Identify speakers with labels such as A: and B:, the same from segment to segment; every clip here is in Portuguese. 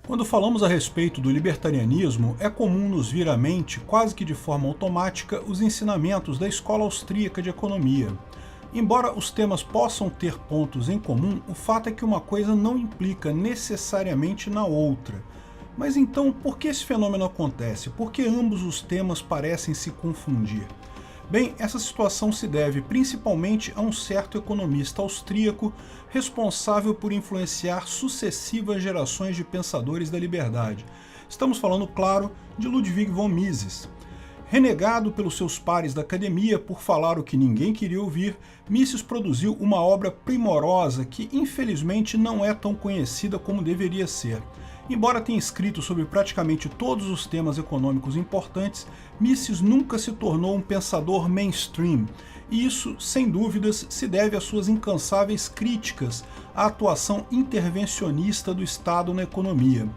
A: Quando falamos a respeito do libertarianismo, é comum nos vir à mente, quase que de forma automática, os ensinamentos da Escola Austríaca de Economia. Embora os temas possam ter pontos em comum, o fato é que uma coisa não implica necessariamente na outra. Mas então, por que esse fenômeno acontece? Por que ambos os temas parecem se confundir? Bem, essa situação se deve principalmente a um certo economista austríaco responsável por influenciar sucessivas gerações de pensadores da liberdade. Estamos falando, claro, de Ludwig von Mises. Renegado pelos seus pares da academia por falar o que ninguém queria ouvir, Mises produziu uma obra primorosa que, infelizmente, não é tão conhecida como deveria ser. Embora tenha escrito sobre praticamente todos os temas econômicos importantes, Mises nunca se tornou um pensador mainstream, e isso, sem dúvidas, se deve às suas incansáveis críticas à atuação intervencionista do Estado na economia.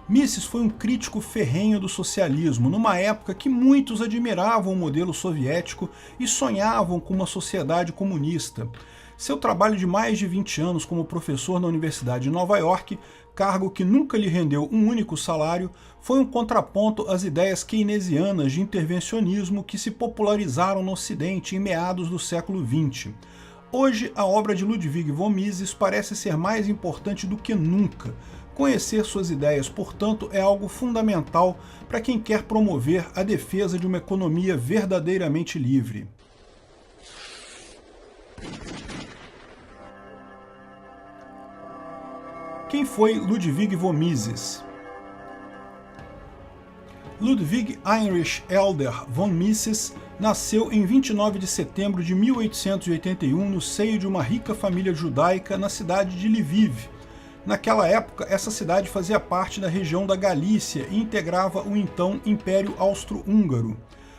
A: Mises foi um crítico ferrenho do socialismo, numa época que muitos admiravam o modelo soviético e sonhavam com uma sociedade comunista. Seu trabalho de mais de 20 anos como professor na Universidade de Nova York, cargo que nunca lhe rendeu um único salário, foi um contraponto às ideias keynesianas de intervencionismo que se popularizaram no Ocidente em meados do século XX. Hoje, a obra de Ludwig von Mises parece ser mais importante do que nunca. Conhecer suas ideias, portanto, é algo fundamental para quem quer promover a defesa de uma economia verdadeiramente livre. Quem foi Ludwig von Mises? Ludwig Heinrich Elder von Mises nasceu em 29 de setembro de 1881 no seio de uma rica família judaica na cidade de Lviv. Naquela época, essa cidade fazia parte da região da Galícia e integrava o então Império Austro-Húngaro.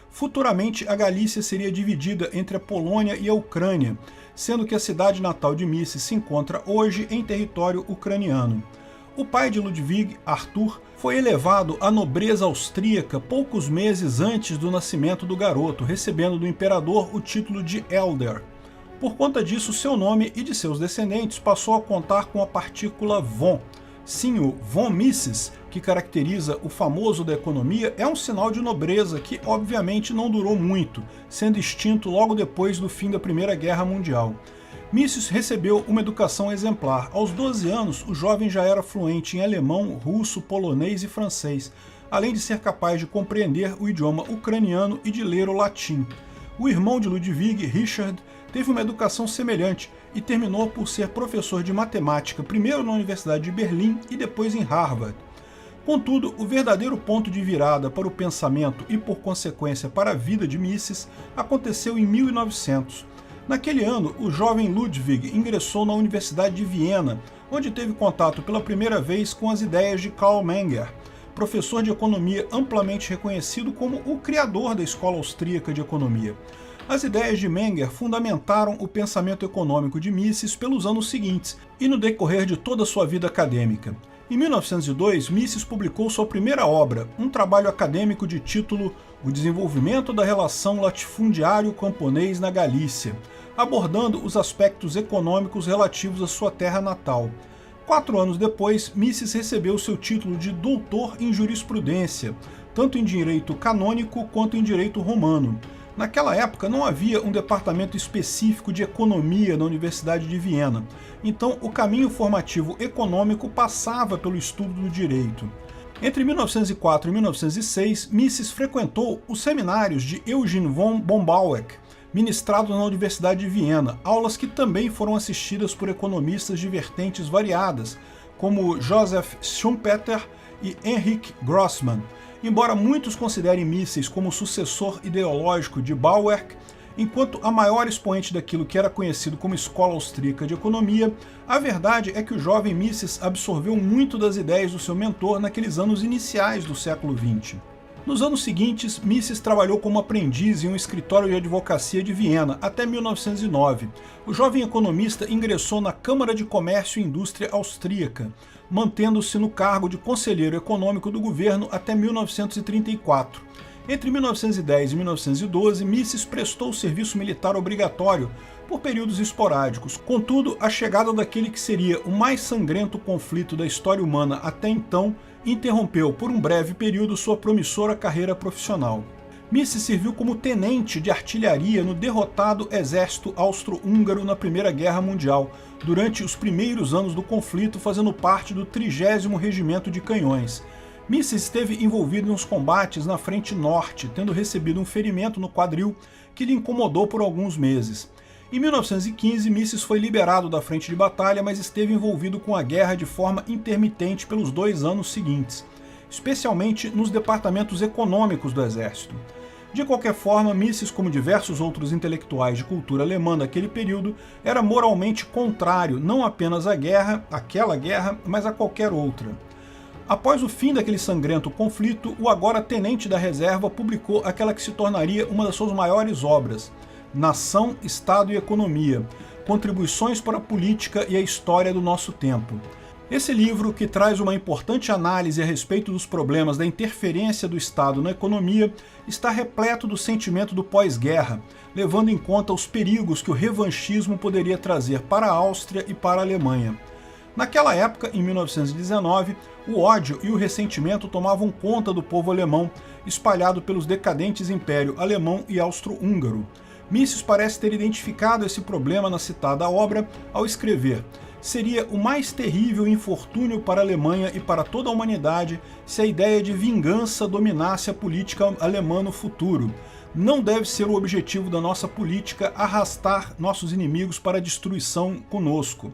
A: Futuramente, a Galícia seria dividida entre a Polônia e a Ucrânia, sendo que a cidade natal de Mises se encontra hoje em território ucraniano. O pai de Ludwig, Arthur, foi elevado à nobreza austríaca poucos meses antes do nascimento do garoto, recebendo do imperador o título de Elder. Por conta disso, seu nome e de seus descendentes passou a contar com a partícula von. Sim, o von Mises, que caracteriza o famoso da economia, é um sinal de nobreza que, obviamente, não durou muito, sendo extinto logo depois do fim da Primeira Guerra Mundial. Mises recebeu uma educação exemplar. Aos 12 anos, o jovem já era fluente em alemão, russo, polonês e francês, além de ser capaz de compreender o idioma ucraniano e de ler o latim. O irmão de Ludwig, Richard, teve uma educação semelhante e terminou por ser professor de matemática, primeiro na Universidade de Berlim e depois em Harvard. Contudo, o verdadeiro ponto de virada para o pensamento e, por consequência, para a vida de Mises aconteceu em 1900. Naquele ano, o jovem Ludwig ingressou na Universidade de Viena, onde teve contato pela primeira vez com as ideias de Karl Menger, professor de economia amplamente reconhecido como o criador da Escola Austríaca de Economia. As ideias de Menger fundamentaram o pensamento econômico de Mises pelos anos seguintes e no decorrer de toda a sua vida acadêmica. Em 1902, Mises publicou sua primeira obra, um trabalho acadêmico de título O Desenvolvimento da Relação Latifundiário-Camponês na Galícia, abordando os aspectos econômicos relativos à sua terra natal. 4 anos depois, Mises recebeu seu título de doutor em jurisprudência, tanto em direito canônico quanto em direito romano. Naquela época não havia um departamento específico de economia na Universidade de Viena, então o caminho formativo econômico passava pelo estudo do direito. Entre 1904 e 1906, Mises frequentou os seminários de Eugen von Bombauer, ministrados na Universidade de Viena, aulas que também foram assistidas por economistas de vertentes variadas, como Joseph Schumpeter e Henrik Grossman. Embora muitos considerem Mises como sucessor ideológico de Bauer, enquanto a maior expoente daquilo que era conhecido como Escola Austríaca de Economia, a verdade é que o jovem Mises absorveu muito das ideias do seu mentor naqueles anos iniciais do século XX. Nos anos seguintes, Mises trabalhou como aprendiz em um escritório de advocacia de Viena até 1909. O jovem economista ingressou na Câmara de Comércio e Indústria Austríaca, mantendo-se no cargo de conselheiro econômico do governo até 1934. Entre 1910 e 1912, Mises prestou serviço militar obrigatório por períodos esporádicos. Contudo, a chegada daquele que seria o mais sangrento conflito da história humana até então interrompeu por um breve período sua promissora carreira profissional. Mises serviu como tenente de artilharia no derrotado exército austro-húngaro na Primeira Guerra Mundial, durante os primeiros anos do conflito, fazendo parte do 30º Regimento de Canhões. Mises esteve envolvido nos combates na frente norte, tendo recebido um ferimento no quadril que lhe incomodou por alguns meses. Em 1915, Mises foi liberado da frente de batalha, mas esteve envolvido com a guerra de forma intermitente pelos 2 anos seguintes, especialmente nos departamentos econômicos do exército. De qualquer forma, Mises, como diversos outros intelectuais de cultura alemã daquele período, era moralmente contrário não apenas à guerra, àquela guerra, mas a qualquer outra. Após o fim daquele sangrento conflito, o agora tenente da reserva publicou aquela que se tornaria uma das suas maiores obras, Nação, Estado e Economia, Contribuições para a Política e a História do Nosso Tempo. Esse livro, que traz uma importante análise a respeito dos problemas da interferência do Estado na economia, está repleto do sentimento do pós-guerra, levando em conta os perigos que o revanchismo poderia trazer para a Áustria e para a Alemanha. Naquela época, em 1919, o ódio e o ressentimento tomavam conta do povo alemão, espalhado pelos decadentes Império Alemão e Austro-Húngaro. Mises parece ter identificado esse problema na citada obra ao escrever: seria o mais terrível infortúnio para a Alemanha e para toda a humanidade se a ideia de vingança dominasse a política alemã no futuro. Não deve ser o objetivo da nossa política arrastar nossos inimigos para a destruição conosco.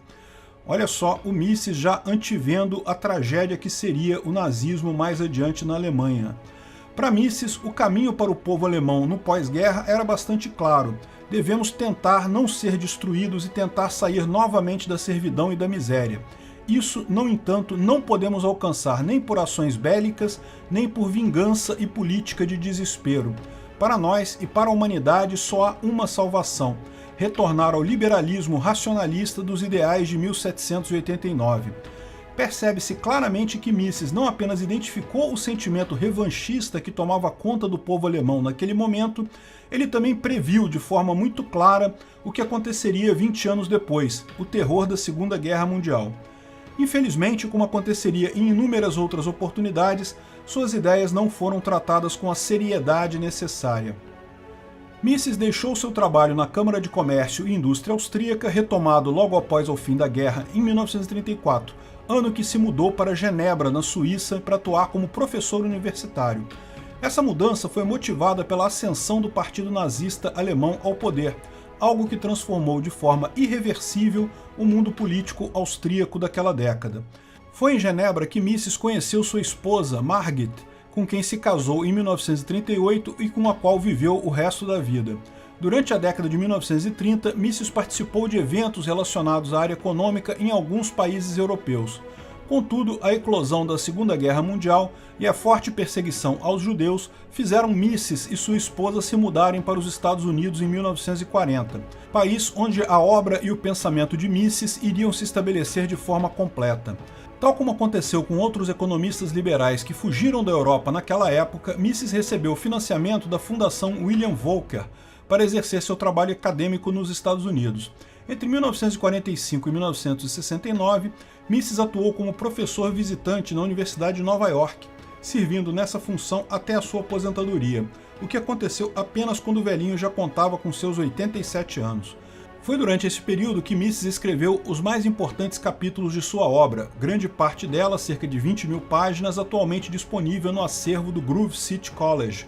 A: Olha só, o Mises já antevendo a tragédia que seria o nazismo mais adiante na Alemanha. Para Mises, o caminho para o povo alemão no pós-guerra era bastante claro. Devemos tentar não ser destruídos e tentar sair novamente da servidão e da miséria. Isso, no entanto, não podemos alcançar nem por ações bélicas, nem por vingança e política de desespero. Para nós e para a humanidade só há uma salvação: retornar ao liberalismo racionalista dos ideais de 1789. Percebe-se claramente que Mises não apenas identificou o sentimento revanchista que tomava conta do povo alemão naquele momento, ele também previu de forma muito clara o que aconteceria 20 anos depois, o terror da Segunda Guerra Mundial. Infelizmente, como aconteceria em inúmeras outras oportunidades, suas ideias não foram tratadas com a seriedade necessária. Mises deixou seu trabalho na Câmara de Comércio e Indústria Austríaca, retomado logo após o fim da guerra, em 1934, ano que se mudou para Genebra, na Suíça, para atuar como professor universitário. Essa mudança foi motivada pela ascensão do Partido Nazista Alemão ao poder, algo que transformou de forma irreversível o mundo político austríaco daquela década. Foi em Genebra que Mises conheceu sua esposa, Margit, com quem se casou em 1938 e com a qual viveu o resto da vida. Durante a década de 1930, Mises participou de eventos relacionados à área econômica em alguns países europeus. Contudo, a eclosão da Segunda Guerra Mundial e a forte perseguição aos judeus fizeram Mises e sua esposa se mudarem para os Estados Unidos em 1940, país onde a obra e o pensamento de Mises iriam se estabelecer de forma completa. Tal como aconteceu com outros economistas liberais que fugiram da Europa naquela época, Mises recebeu financiamento da Fundação William Volcker para exercer seu trabalho acadêmico nos Estados Unidos. Entre 1945 e 1969, Mises atuou como professor visitante na Universidade de Nova York, servindo nessa função até a sua aposentadoria, o que aconteceu apenas quando o velhinho já contava com seus 87 anos. Foi durante esse período que Mises escreveu os mais importantes capítulos de sua obra, grande parte dela, cerca de 20.000 páginas, atualmente disponível no acervo do Grove City College.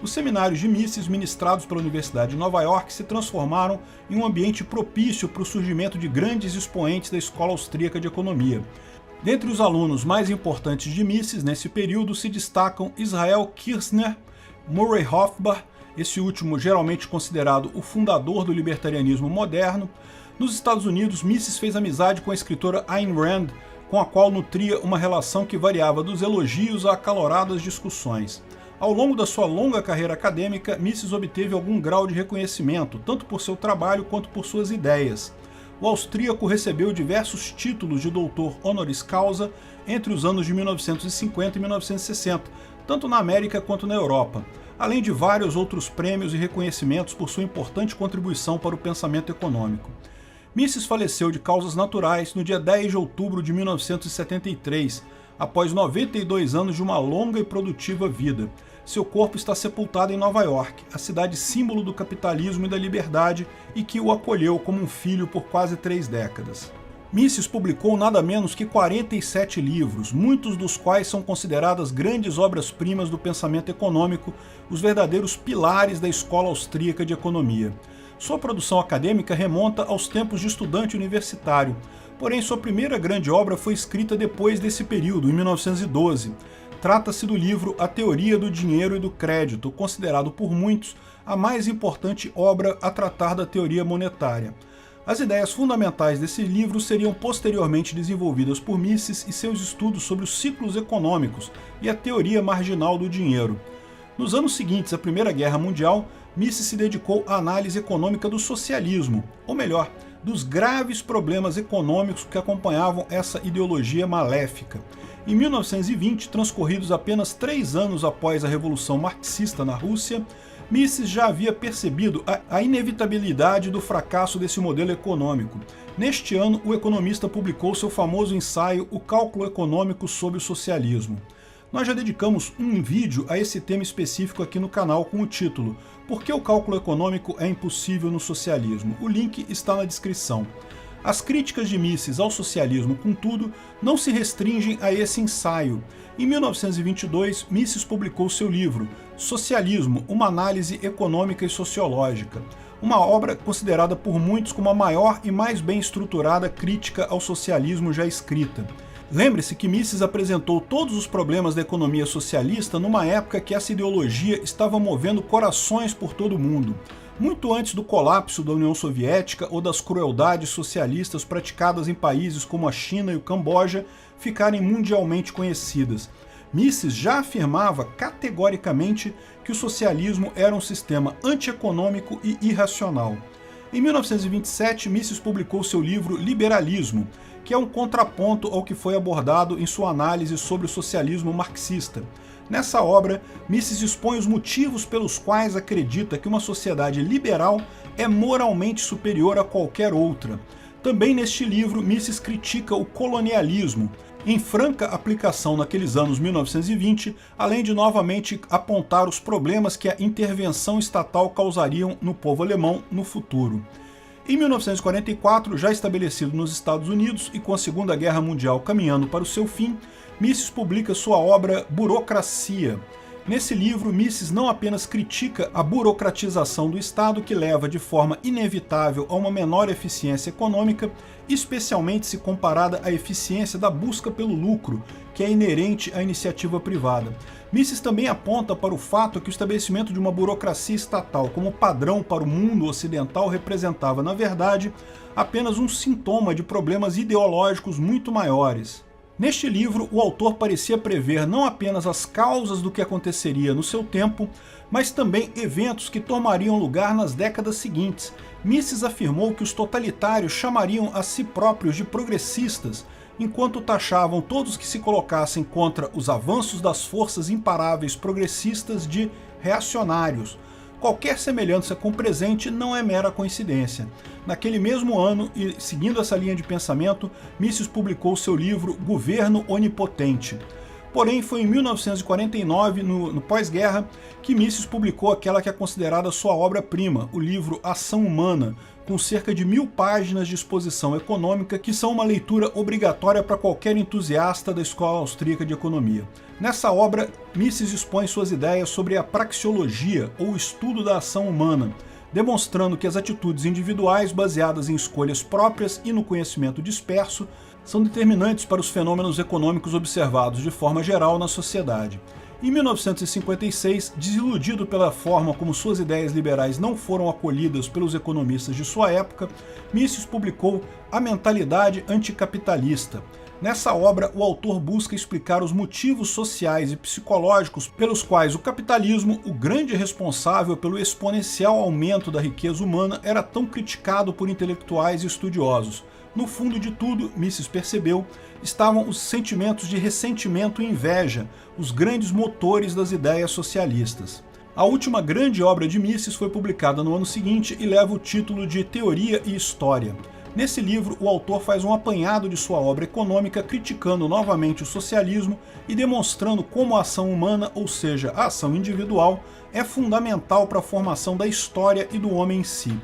A: Os seminários de Mises ministrados pela Universidade de Nova York se transformaram em um ambiente propício para o surgimento de grandes expoentes da Escola Austríaca de Economia. Dentre os alunos mais importantes de Mises nesse período se destacam Israel Kirzner, Murray Rothbard, esse último geralmente considerado o fundador do libertarianismo moderno. Nos Estados Unidos, Mises fez amizade com a escritora Ayn Rand, com a qual nutria uma relação que variava dos elogios a acaloradas discussões. Ao longo da sua longa carreira acadêmica, Mises obteve algum grau de reconhecimento, tanto por seu trabalho quanto por suas ideias. O austríaco recebeu diversos títulos de doutor honoris causa entre os anos de 1950 e 1960, tanto na América quanto na Europa. além de vários outros prêmios e reconhecimentos por sua importante contribuição para o pensamento econômico. Mises faleceu de causas naturais no dia 10 de outubro de 1973, após 92 anos de uma longa e produtiva vida. Seu corpo está sepultado em Nova York, a cidade símbolo do capitalismo e da liberdade e que o acolheu como um filho por quase 3 décadas. Mises publicou nada menos que 47 livros, muitos dos quais são consideradas grandes obras-primas do pensamento econômico, os verdadeiros pilares da escola austríaca de economia. Sua produção acadêmica remonta aos tempos de estudante universitário, porém sua primeira grande obra foi escrita depois desse período, em 1912. Trata-se do livro A Teoria do Dinheiro e do Crédito, considerado por muitos a mais importante obra a tratar da teoria monetária. As ideias fundamentais desse livro seriam posteriormente desenvolvidas por Mises e seus estudos sobre os ciclos econômicos e a teoria marginal do dinheiro. Nos anos seguintes à Primeira Guerra Mundial, Mises se dedicou à análise econômica do socialismo, ou melhor, dos graves problemas econômicos que acompanhavam essa ideologia maléfica. Em 1920, transcorridos apenas 3 anos após a Revolução Marxista na Rússia, Mises já havia percebido a inevitabilidade do fracasso desse modelo econômico. Neste ano, o economista publicou seu famoso ensaio O Cálculo Econômico sob o Socialismo. Nós já dedicamos um vídeo a esse tema específico aqui no canal com o título Por que o cálculo econômico é impossível no socialismo? O link está na descrição. As críticas de Mises ao socialismo, contudo, não se restringem a esse ensaio. Em 1922, Mises publicou seu livro Socialismo, uma análise econômica e sociológica, uma obra considerada por muitos como a maior e mais bem estruturada crítica ao socialismo já escrita. Lembre-se que Mises apresentou todos os problemas da economia socialista numa época que essa ideologia estava movendo corações por todo o mundo, muito antes do colapso da União Soviética ou das crueldades socialistas praticadas em países como a China e o Camboja ficarem mundialmente conhecidas. Mises já afirmava categoricamente que o socialismo era um sistema antieconômico e irracional. Em 1927, Mises publicou seu livro Liberalismo, que é um contraponto ao que foi abordado em sua análise sobre o socialismo marxista. Nessa obra, Mises expõe os motivos pelos quais acredita que uma sociedade liberal é moralmente superior a qualquer outra. Também neste livro, Mises critica o colonialismo, em franca aplicação naqueles anos 1920, além de novamente apontar os problemas que a intervenção estatal causariam no povo alemão no futuro. Em 1944, já estabelecido nos Estados Unidos e com a Segunda Guerra Mundial caminhando para o seu fim, Mises publica sua obra Burocracia. Nesse livro, Mises não apenas critica a burocratização do Estado, que leva de forma inevitável a uma menor eficiência econômica, especialmente se comparada à eficiência da busca pelo lucro, que é inerente à iniciativa privada. Mises também aponta para o fato que o estabelecimento de uma burocracia estatal como padrão para o mundo ocidental representava, na verdade, apenas um sintoma de problemas ideológicos muito maiores. Neste livro, o autor parecia prever não apenas as causas do que aconteceria no seu tempo, mas também eventos que tomariam lugar nas décadas seguintes. Mises afirmou que os totalitários chamariam a si próprios de progressistas, enquanto taxavam todos que se colocassem contra os avanços das forças imparáveis progressistas de reacionários. Qualquer semelhança com o presente não é mera coincidência. Naquele mesmo ano, e seguindo essa linha de pensamento, Mises publicou seu livro Governo Onipotente. Porém, foi em 1949, no pós-guerra, que Mises publicou aquela que é considerada sua obra-prima, o livro Ação Humana, com cerca de 1000 páginas de exposição econômica, que são uma leitura obrigatória para qualquer entusiasta da Escola Austríaca de Economia. Nessa obra, Mises expõe suas ideias sobre a praxeologia, ou estudo da ação humana, demonstrando que as atitudes individuais baseadas em escolhas próprias e no conhecimento disperso são determinantes para os fenômenos econômicos observados de forma geral na sociedade. Em 1956, desiludido pela forma como suas ideias liberais não foram acolhidas pelos economistas de sua época, Mises publicou A Mentalidade Anticapitalista. Nessa obra, o autor busca explicar os motivos sociais e psicológicos pelos quais o capitalismo, o grande responsável pelo exponencial aumento da riqueza humana, era tão criticado por intelectuais e estudiosos. No fundo de tudo, Mises percebeu, estavam os sentimentos de ressentimento e inveja, os grandes motores das ideias socialistas. A última grande obra de Mises foi publicada no ano seguinte e leva o título de Teoria e História. Nesse livro, o autor faz um apanhado de sua obra econômica, criticando novamente o socialismo e demonstrando como a ação humana, ou seja, a ação individual, é fundamental para a formação da história e do homem em si.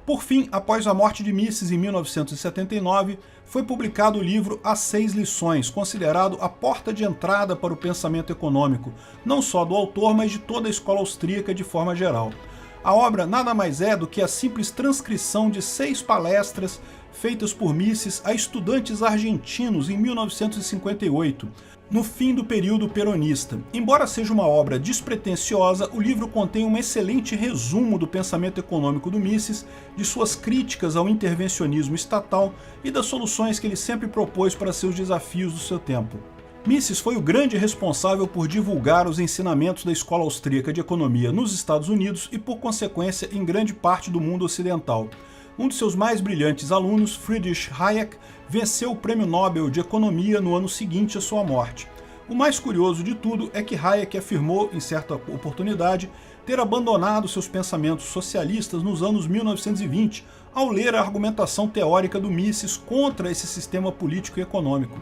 A: Por fim, após a morte de Mises em 1979, foi publicado o livro As 6 Lições, considerado a porta de entrada para o pensamento econômico, não só do autor, mas de toda a escola austríaca de forma geral. A obra nada mais é do que a simples transcrição de 6 palestras feitas por Mises a estudantes argentinos em 1958, no fim do período peronista. Embora seja uma obra despretensiosa, o livro contém um excelente resumo do pensamento econômico do Mises, de suas críticas ao intervencionismo estatal e das soluções que ele sempre propôs para seus desafios do seu tempo. Mises foi o grande responsável por divulgar os ensinamentos da Escola Austríaca de Economia nos Estados Unidos e, por consequência, em grande parte do mundo ocidental. Um de seus mais brilhantes alunos, Friedrich Hayek, venceu o Prêmio Nobel de Economia no ano seguinte à sua morte. O mais curioso de tudo é que Hayek afirmou, em certa oportunidade, ter abandonado seus pensamentos socialistas nos anos 1920, ao ler a argumentação teórica do Mises contra esse sistema político e econômico.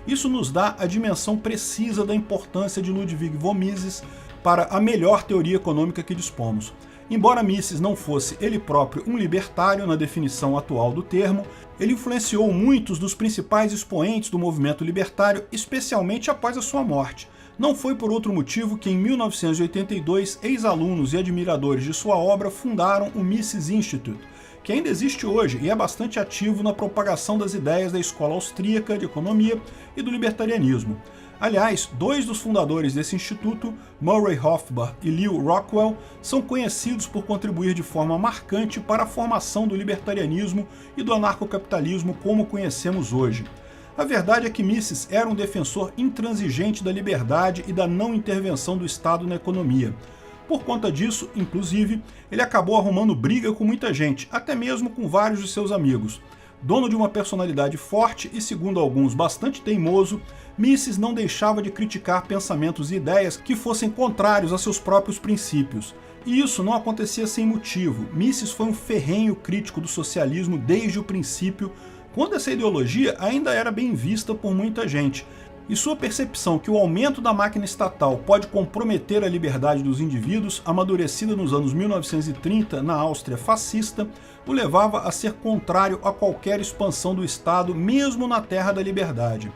A: Isso nos dá a dimensão precisa da importância de Ludwig von Mises para a melhor teoria econômica que dispomos. Embora Mises não fosse ele próprio um libertário na definição atual do termo, ele influenciou muitos dos principais expoentes do movimento libertário, especialmente após a sua morte. Não foi por outro motivo que em 1982 ex-alunos e admiradores de sua obra fundaram o Mises Institute, que ainda existe hoje e é bastante ativo na propagação das ideias da escola austríaca de economia e do libertarianismo. Aliás, 2 dos fundadores desse instituto, Murray Rothbard e Lew Rockwell, são conhecidos por contribuir de forma marcante para a formação do libertarianismo e do anarcocapitalismo como conhecemos hoje. A verdade é que Mises era um defensor intransigente da liberdade e da não intervenção do Estado na economia. Por conta disso, inclusive, ele acabou arrumando briga com muita gente, até mesmo com vários de seus amigos. Dono de uma personalidade forte e, segundo alguns, bastante teimoso, Mises não deixava de criticar pensamentos e ideias que fossem contrários a seus próprios princípios. E isso não acontecia sem motivo. Mises foi um ferrenho crítico do socialismo desde o princípio, quando essa ideologia ainda era bem vista por muita gente. E sua percepção que o aumento da máquina estatal pode comprometer a liberdade dos indivíduos, amadurecida nos anos 1930 na Áustria fascista, o levava a ser contrário a qualquer expansão do Estado, mesmo na Terra da Liberdade.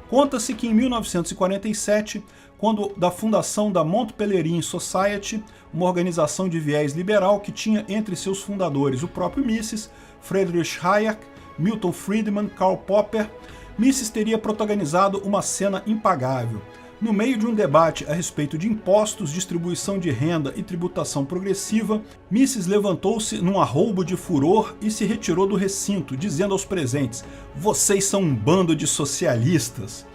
A: Conta-se que em 1947, quando da fundação da Mont Pelerin Society, uma organização de viés liberal que tinha entre seus fundadores o próprio Mises, Friedrich Hayek, Milton Friedman, Karl Popper, Mises teria protagonizado uma cena impagável. No meio de um debate a respeito de impostos, distribuição de renda e tributação progressiva, Mises levantou-se num arroubo de furor e se retirou do recinto, dizendo aos presentes: "Vocês são um bando de socialistas."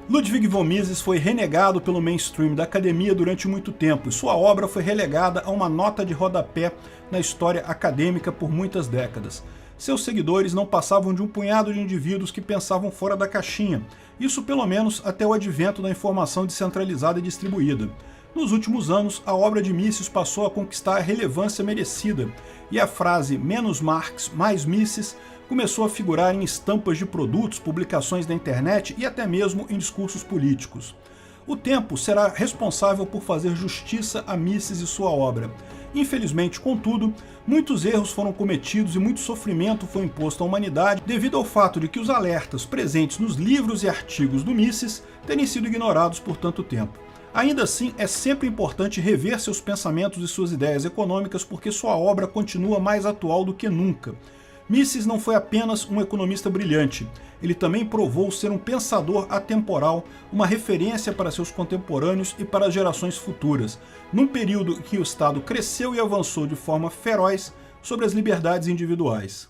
A: Ludwig von Mises foi renegado pelo mainstream da academia durante muito tempo e sua obra foi relegada a uma nota de rodapé na história acadêmica por muitas décadas. Seus seguidores não passavam de um punhado de indivíduos que pensavam fora da caixinha, isso pelo menos até o advento da informação descentralizada e distribuída. Nos últimos anos, a obra de Mises passou a conquistar a relevância merecida, e a frase "menos Marx, mais Mises" começou a figurar em estampas de produtos, publicações na internet e até mesmo em discursos políticos. O tempo será responsável por fazer justiça a Mises e sua obra. Infelizmente, contudo, muitos erros foram cometidos e muito sofrimento foi imposto à humanidade devido ao fato de que os alertas presentes nos livros e artigos do Mises terem sido ignorados por tanto tempo. Ainda assim, é sempre importante rever seus pensamentos e suas ideias econômicas porque sua obra continua mais atual do que nunca. Mises não foi apenas um economista brilhante, ele também provou ser um pensador atemporal, uma referência para seus contemporâneos e para as gerações futuras, num período em que o Estado cresceu e avançou de forma feroz sobre as liberdades individuais.